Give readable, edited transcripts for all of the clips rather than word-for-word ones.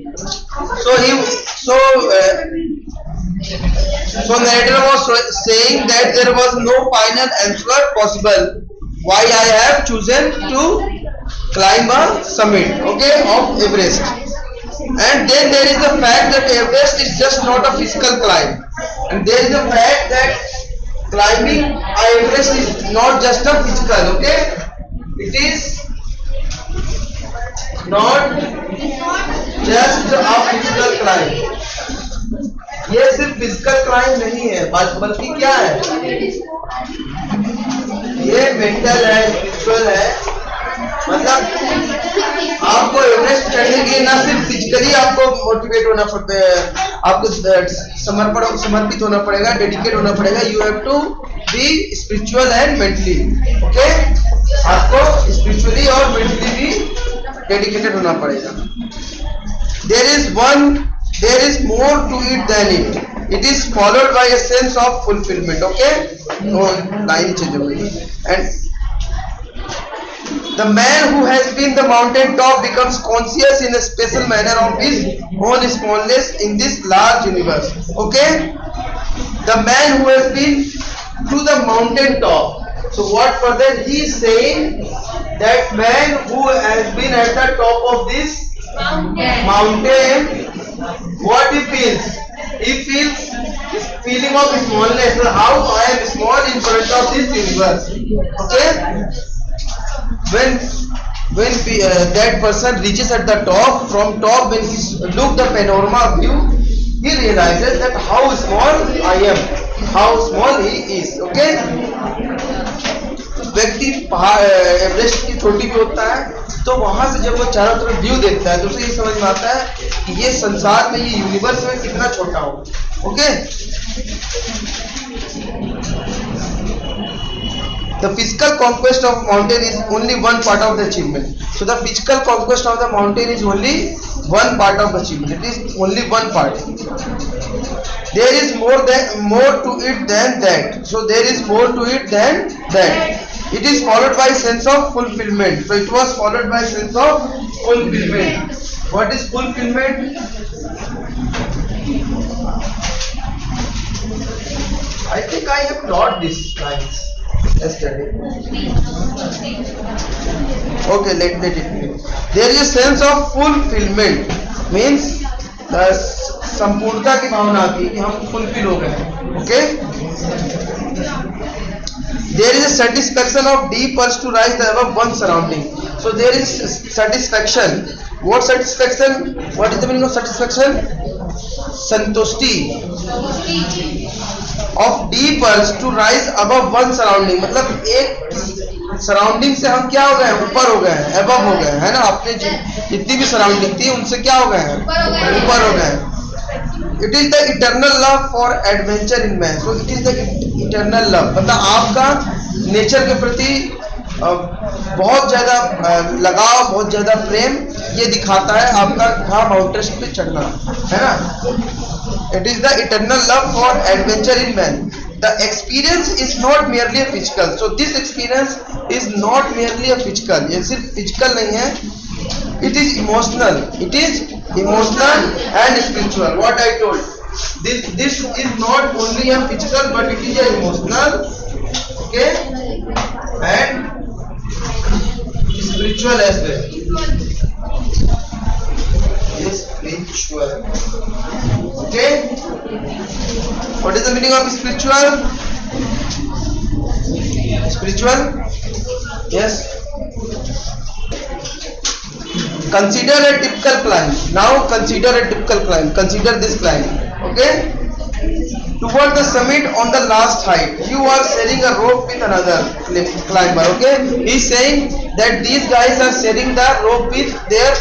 So he so so narrator was saying that there was no final answer possible why I have chosen to climb a summit, okay, of Everest. And then there is the fact that Everest is just not a physical climb. And there is the fact that climbing Everest is not just a physical, okay? It is not just a physical climb. ये सिर्फ physical crime नहीं है, बल्कि क्या है, ये mental है, spiritual है। मतलब आपको एवरेस्ट चढ़ने के लिए ना सिर्फ फिजिकली आपको मोटिवेट होना पड़ता है, आपको समर्पित होना पड़ेगा, डेडिकेट होना पड़ेगा। You have to be spiritual and mentally, okay. आपको स्पिरिचुअली और मेंटली भी डेडिकेटेड होना पड़ेगा। There is more to it than it. It is followed by a sense of fulfillment. Okay? No line change हो गई. And the man who has been the mountain top becomes conscious in a special manner of his own smallness in this large universe. Okay? The man who has been to the mountain top. So what further he is saying, that man who has been at the top of this mountain, what he feels? He feels this feeling of smallness. How I am small in front of this universe. Okay? When that person reaches at the top, from top when he look the panorama view, he realizes that how small I am, how small he is. Okay? व्यक्ति Everest की चोटी पे होता है, तो वहां से जब वो चारों तरफ व्यू देखता है तो उसे ये समझ में आता है कि ये संसार में, ये यूनिवर्स में कितना छोटा हो। Okay, the physical conquest of mountain is only one part of the achievement. So the physical conquest of the mountain is only one part of the achievement. It is only one part. There is more to it than that. So there is more to it than that. It is followed by sense of fulfillment. So it was followed by sense of fulfillment. What is fulfillment? I think I have taught these lines yesterday. Okay, let it be. There is a sense of fulfillment. Means संपूर्णता की भावना आती है कि हम fulfil हो गए। Okay, there is a satisfaction of deep purse to rise the above one surrounding. So there is satisfaction. What satisfaction? What is the meaning of satisfaction? संतुष्टि of deep purse to rise above one surrounding. मतलब एक surrounding से हम क्या हो गए, ऊपर हो गए, अबव हो गए, है ना। अपने जितनी भी सराउंडिंग थी उनसे क्या हो गए, ऊपर हो गए। It is the eternal love for adventure in man. So it is the eternal love, मतलब आपका नेचर के प्रति बहुत ज्यादा लगाव, बहुत ज्यादा प्रेम, ये दिखाता है आपका वहाँ माउंटेन पे चढ़ना, है ना। It is the eternal love for adventure in man. The experience is not merely a physical. So this experience is not merely a physical. ये सिर्फ फिजिकल नहीं है, it is emotional. It is emotional and spiritual. What I told, this is not only a physical but it is a emotional, okay, and spiritual as well. Yes, spiritual. Okay, what is the meaning of spiritual? Spiritual, yes. Consider a typical climb. Now consider a typical climb. Consider this climb. Okay. Toward the summit on the last height, you are sharing a rope with another climber. Okay. He is saying that these guys are sharing the rope with their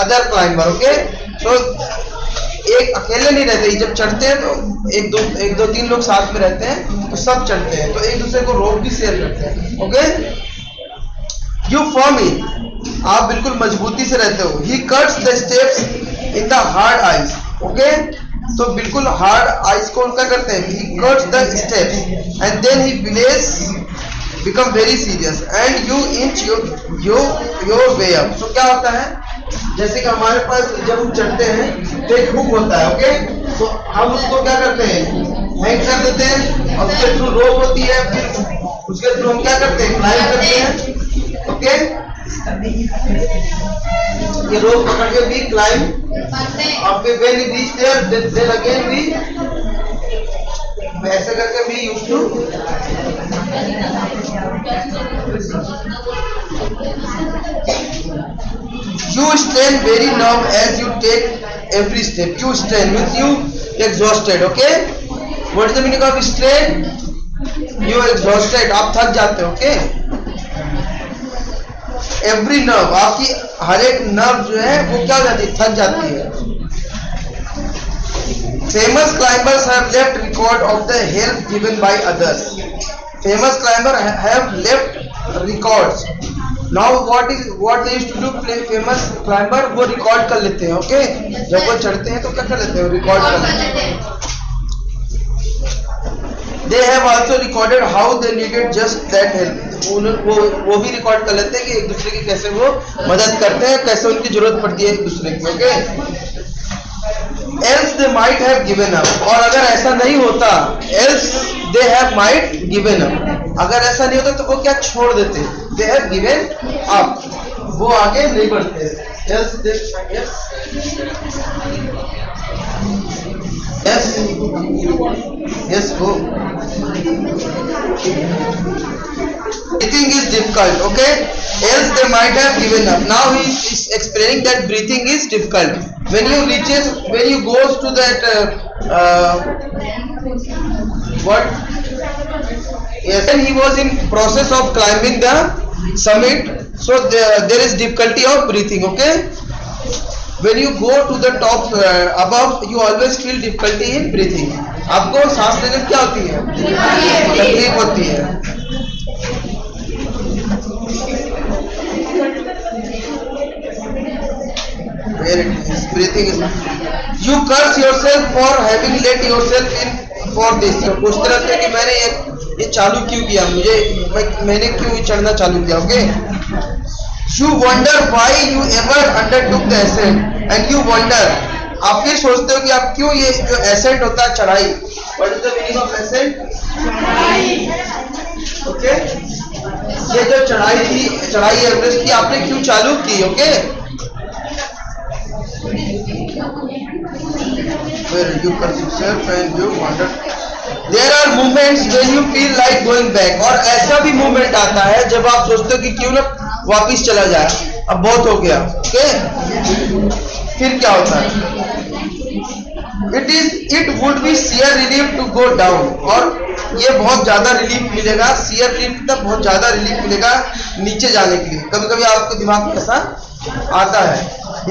other climber. Okay. So एक अकेले नहीं रहते, जब चढ़ते हैं तो एक दो तीन लोग साथ में रहते हैं, तो सब चढ़ते हैं, तो एक दूसरे को रोप भी शेयर करते हैं। ओके, यू फॉर्म इन, आप बिल्कुल मजबूती से रहते हो। He cuts the steps in the hard ice. Okay, तो बिल्कुल हार्ड आइस को उनका करते हैं। He cuts the steps and then he belays become very serious and you inch your way up. तो क्या होता है, जैसे कि हमारे पास जब हम चढ़ते हैं तो एक हुक होता है, ओके, तो हम उसको क्या करते हैं, हैंग कर देते हैं, और उसके थ्रू रोप होती है, फिर उसके थ्रू हम क्या करते हैं, क्लाइंब करते हैं, ओके। ये रोप पकड़ के भी क्लाइंब, और फिर when we reach there then again we ऐसे करके भी use to you strain very nerve as you take every step. You strain means you exhausted, okay? What is the meaning of strain? You are exhausted, आप थक जाते हो, okay? Every nerve, आपकी हर एक nerve जो है वो क्या हो जाती है, थक जाती है। Famous climbers have left record of the help given by others. Famous climbers have left records. Now what they used to do, famous climber वो रिकॉर्ड कर लेते हैं, ओके, जब वो चढ़ते हैं तो क्या कर लेते हैं, रिकॉर्ड कर लेते हैं। They have also recorded how they needed just that help. वो भी रिकॉर्ड कर लेते हैं कि एक दूसरे की कैसे वो मदद करते हैं, कैसे उनकी जरूरत पड़ती है एक दूसरे की, okay. Else they might have given up. और अगर ऐसा नहीं होता, else they have might given up. अगर ऐसा नहीं होता तो वो क्या छोड़ देते, they have given up, वो आगे नहीं बढ़ते। Else they, yes, yes, yes, go. Breathing is difficult, okay. Else they might have given up. Now he is explaining that breathing is difficult. When you goes to that what? Yes, and he was in process of climbing the summit, so there is difficulty of breathing, okay. When you go to the top above, you always feel difficulty in breathing. आपको सांस लेने में क्या होती है, तकलीफ होती है। Where it is, breathing is. You curse yourself for having let yourself in for this. पूछते रहते हैं कि मैंने ये चालू क्यों किया, मैंने क्यों चढ़ना चालू किया, okay. You wonder why you ever undertook the ascent, and you wonder, आप फिर सोचते हो कि आप क्यों ये जो ascent होता है, चढ़ाई, what is the meaning of ascent? Okay, ये जो चढ़ाई थी, चढ़ाई एवरेस्ट की, आपने क्यों चालू की, okay. Where you curse yourself and you wonder. There are moments when you feel like going back. और ऐसा भी मोमेंट आता है जब आप सोचते हो कि क्यों ना वापिस चला जाए, अब बहुत हो गया, ओके। फिर क्या होता है, it would be sheer relief to go down. और ये बहुत ज्यादा रिलीफ मिलेगा, sheer relief मतलब बहुत ज्यादा रिलीफ मिलेगा नीचे जाने के लिए। कभी कभी आपके दिमाग में ऐसा आता है,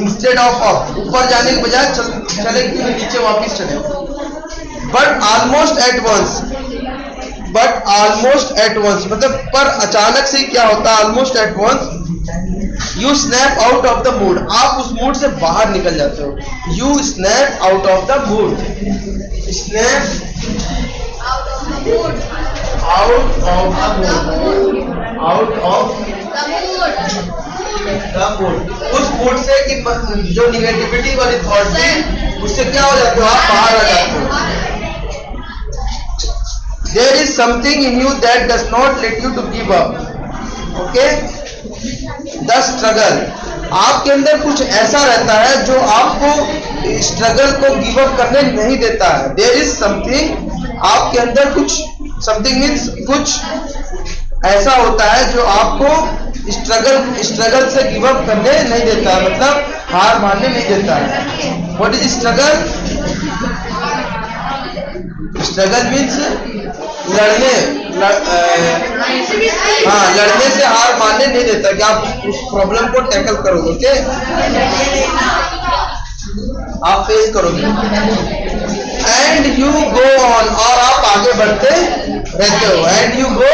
इंस्टेड ऑफ ऊपर जाने के बजाय चले नीचे वापिस चले। बट ऑलमोस्ट एट वंस मतलब पर अचानक से क्या होता है, almost at once you snap out of the mood, आप उस मूड से बाहर निकल जाते हो। You snap out of the mood, snap out of उस मूड से कि जो निगेटिविटी वाली थॉट थी उससे क्या हो जाते हो, आप बाहर आ जाते हो। There is something in you that does not let you to give up, okay? The struggle, आपके अंदर कुछ ऐसा रहता है जो आपको स्ट्रगल को गिव अप करने नहीं देता है। There is something, आपके अंदर कुछ, something means कुछ ऐसा होता है जो आपको स्ट्रगल से गिव अप करने नहीं देता है, मतलब हार मानने नहीं देता है। What is struggle? Struggle means लड़ने से हार मानने नहीं देता कि आप उस प्रॉब्लम को टैकल करोगे, ओके, आप फेस करोगे। एंड यू गो ऑन, और आप आगे बढ़ते रहते हो। एंड यू गो,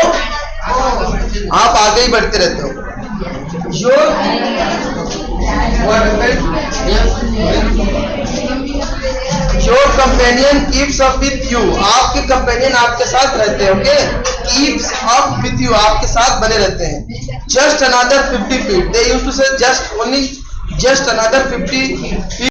आप आगे ही बढ़ते रहते हो। Your companion keeps up with you, आपके कंपेनियन आपके साथ रहते हैं, okay. Keeps up with you, आपके साथ बने रहते हैं। Just another 50 feet, they used to say just only just another 50